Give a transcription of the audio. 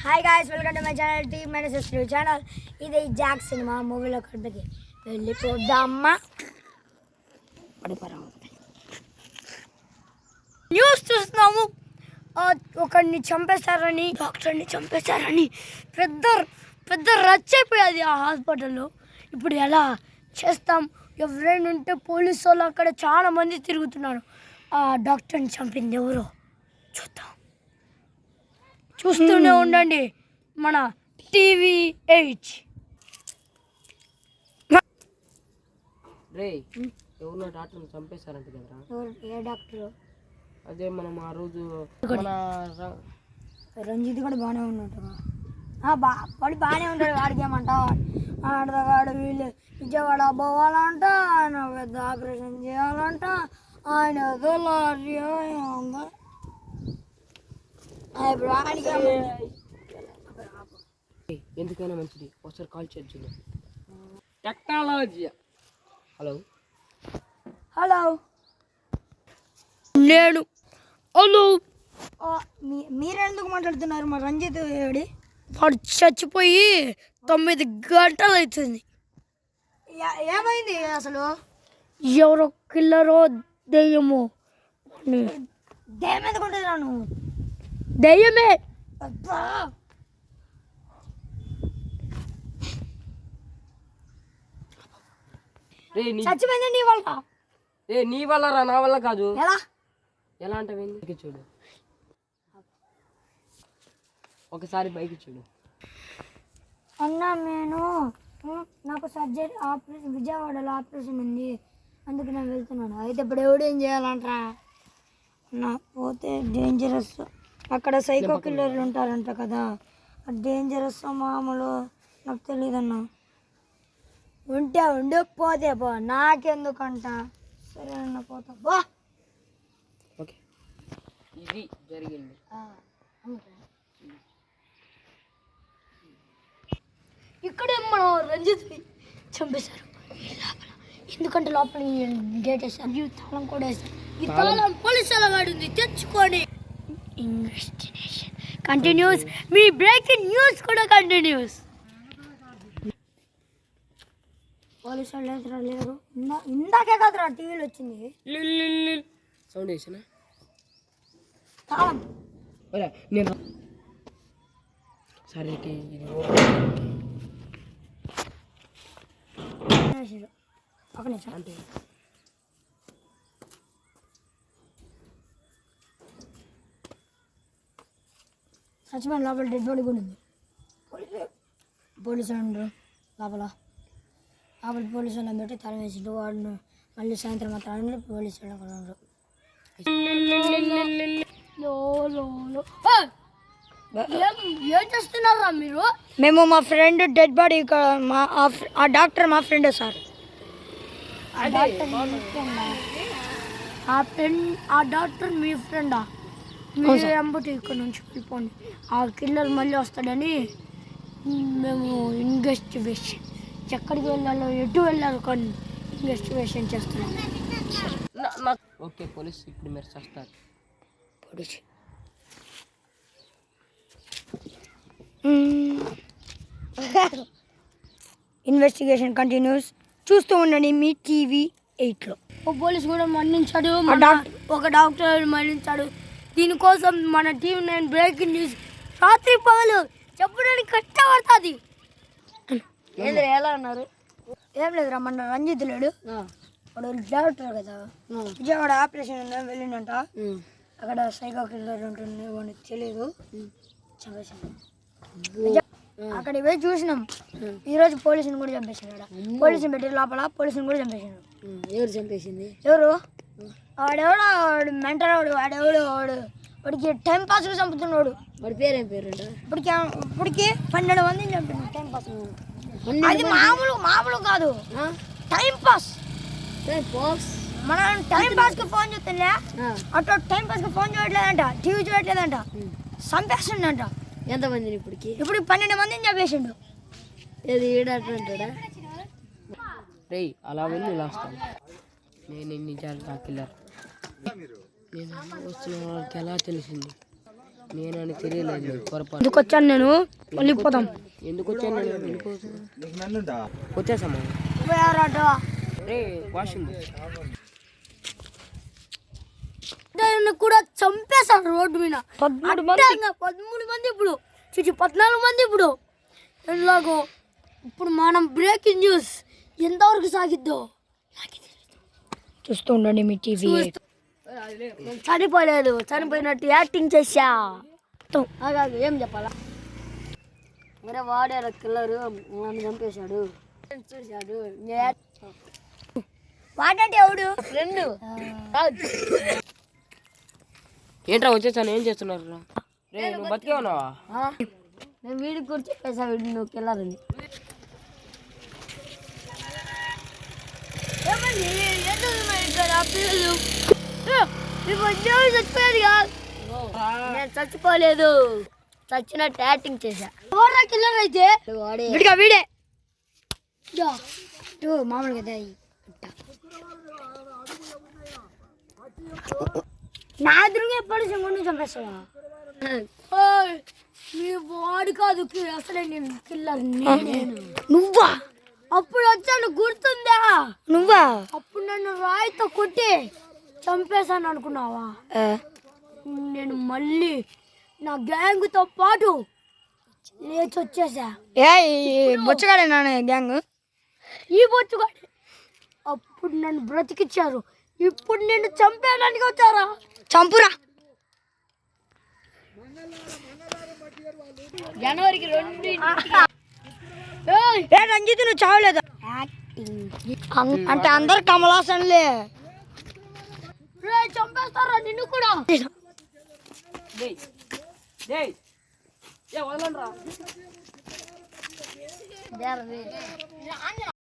Hi guys, welcome to my channel team minus channel. ఇది Jack cinema మూవీలో కడపకి వెళ్ళిపోదామా. News చూస్తున్నాము, ఒకరిని చంపేశారని, డాక్టర్ని చంపేశారని పెద్ద పెద్ద రచ్చైపోయేది ఆ హాస్పిటల్లో. ఇప్పుడు ఎలా చేస్తాం? ఎవరైనా ఉంటే పోలీసు వాళ్ళు అక్కడ చాలా మంది తిరుగుతున్నారు. ఆ డాక్టర్ని చంపింది ఎవరో చూద్దాం. చూస్తూనే ఉండండి మన TV8. రే ఎవరినో డాక్టర్ని చంపేశారంట కదరా? ఏ డాక్టర్? అదే మనం ఆ రోజు రంజిత్ కూడా బాగానే ఉన్నట్టుగా. వాడు బాగానే ఉంటాడు. వాడికి ఏమంట, ఆడదగాడు వీళ్ళు విజయవాడ పోవాలంట, ఆయన పెద్ద ఆపరేషన్ చేయాలంట, ఆయన ఎందుకైనా మంచిది ఒకసారి కాల్ చేద్దాం. టెక్నాలజీ. హలో హలో నేను హలో మీరెందుకు మాట్లాడుతున్నారు? మా రంజిత్ ఏడి? వాడు చచ్చిపోయి 9 గంటలు అవుతుంది. ఏమైంది అసలు? ఎవరో కిల్లరో దెయ్యమో. దెయ్యం ఎందుకు ఉంటుంది? నువ్వు దెయ్యమే. చచ్చిపోయింది నీ వల్ల. నీ వల్ల రా, నా వల్ల కాదు. ఎలా ఎలా అంటే చూడు, ఒకసారి బైక్ చూడు అన్నా. నాకు సర్జరీ ఆపరేషన్ విజయవాడలో ఆపరేషన్ ఉంది, అందుకు నేను వెళ్తున్నాను. అయితే ఇప్పుడు ఎవడు ఏం చేయాలంటరా? నా పోతే డేంజరస్. అక్కడ సైకో కిల్లర్లు ఉంటారంట కదా, డేంజరస్ మామూలు నాకు తెలియదన్నా. ఉంటే పోతే పో, నాకెందుకంట. సరే అన్న, పోతా బా. ఓకే, ఇది జరిగింది. ఇక్కడే మన రంజిత్ చంపేశారు. ఎందుకంటే లోపల గేట్ వేసారు, తాళం కూడా వేసారు. ఈ తాళం పోలీసు వాడింది, తెచ్చుకోండి. Investigation continues. మీ బ్రేకింగ్ న్యూస్ కూడా కంటిన్యూస్. పోలీసు వాళ్ళు లేరు. ఇందాకే కదరా టీవీలో వచ్చింది సౌండ్ వేసినా తాళం. నేను సరే ఒక నిమిషం. అంటే సచివాలయం లోపల డెడ్ బాడీ కూడా ఉంది. పోలీసు ఉండరు లోపల. పోలీసు వాళ్ళని పెట్టి తల వేసిండు. వాడు మళ్ళీ సాయంత్రం మాత్రం పోలీసు వాళ్ళు కూడా ఉండరు. ఏం చేస్తున్నారా మీరు? మేము మా ఫ్రెండ్ డెడ్ బాడీ, ఆ డాక్టర్ మా ఫ్రెండ్ సార్. ఆ డాక్టర్ మీ ఫ్రెండా? మీరు ఎంబటి ఇక్కడ నుంచి వెళ్ళిపోండి. ఆ కిల్లర్ మళ్ళీ వస్తాడని మేము ఇన్వెస్టిగేషన్, ఎక్కడికి వెళ్ళాలో ఎటు వెళ్ళాలో కానీ ఇన్వెస్టిగేషన్ చేస్తున్నాం. ఓకే పోలీస్, ఇప్పుడు మీరు చేస్తారు. Police investigation continuous. చూస్తూ ఉండండి మీ TV8లో. ఒక పోలీసు కూడా మరణించాడు, ఒక డాక్టర్ మరణించాడు. దీనికోసం మన TV9 బ్రేకింగ్ న్యూస్ రాత్రి పగలు చెప్పడానికి కష్టపడుతుంది. ఎలా అన్నారు? ఏం లేదురా, మన రంజిత్ లేడు, వాడు డాక్టర్ కదా, విజయవాడ ఆపరేషన్ ఉందా వెళ్ళిందంట. అక్కడ సైకో కిల్లర్ ఉంటుంది, వాడికి తెలియదు, చంపేసాడు. అక్కడికి పోయి చూసినాం. ఈరోజు పోలీసుని కూడా చంపేసినాడు. పోలీసుని పెట్టి లోపల పోలీసుని కూడా చంపేసినాడు. ఎవరు చంపేసింది? ఎవరు? వాడెవడో మెంటల్ వాడికి టైం పాస్ చంపుతున్నాడు. వాడి పేరేం పేరు? ఇప్పటికి 12 మందిని చంపినాడు టైం పాస్. అది మామూలు కాదు, టైం పాస్. మనం టైం పాస్ కి ఫోన్ చూస్తుండే, అటు టైం పాస్ కి ఫోన్ చూడట్లేదంట, టీవీ చూడట్లేదంట, చంపేస్తుండంట. ఎంతమందిని? ఇప్పుడు 12 మందిని చంపేసిండు. ఏది ఏడంటాడా? రే అలా వెళ్ళి ఇలా వస్తాను. నేను నిజాలు కిల్లర్. నేను వచ్చిన వాళ్ళకి ఎలా తెలిసింది? నేనని తెలియలేదు పొరపాటు. ఎందుకు వచ్చాను నేను వెళ్ళిపోతాం. ఎందుకు వచ్చాను నేను వెళ్ళిపోవచ్చు. వచ్చేసాము రే వాషింగ్ కూడా చంపేశారు రోడ్డు మీద 13 మంది ఇప్పుడు 14 మంది ఇప్పుడు ఎలాగో. ఇప్పుడు మనం బ్రేకింగ్ న్యూస్ ఎంతవరకు సాగిద్దో చూస్తూ ఉండండి మీ టీవీ. చనిపోలేదు, చనిపోయినట్టు యాక్టింగ్ చేశా. ఏం చెప్పాలా? మరే వాడారు కిల్లరు నన్ను చంపేశాడు చూశాడు. వాడంటే ఎవడు ఫ్రెండ్. ఏంట్రా వచ్చేసాను, ఏం చేస్తున్నారు రే? నువ్వు బతికే ఉన్నావా? నేను వీడికి కూడా చెప్పేసా వీడి నువ్వు కిల్లరని. నేను చచ్చిపోలేదు, చచ్చినట్టు యాక్టింగ్ చేశా. కిల్లర్ అయితే వీడే మామూలుగా నా ఎదురుగా ఎప్పుడు సింగుని చంపేస్తావా? నీ వాడు కాదు అసలే నేను కిల్లర్. నువ్వా? అప్పుడు వచ్చాను గుర్తుందా? నువ్వా? అప్పుడు నన్ను రాయితో కొట్టి చంపేశాను అనుకున్నావా? నేను మళ్ళీ నా గ్యాంగ్తో పాటు లేచి వచ్చేసా. బొచ్చగాడే నా గ్యాంగ్, ఈ బొచ్చుగాడే. అప్పుడు నన్ను బ్రతికిచ్చారు, ఇప్పుడు నిన్ను చంపేయడానికి వచ్చారా? చంపురా. జనవరికి 2 రంజిత్ నువ్వు చావలేదు అంటే అందరు కమలాసన్లే. చంపేస్తారా నిన్ను కూడా? వదలండి రా.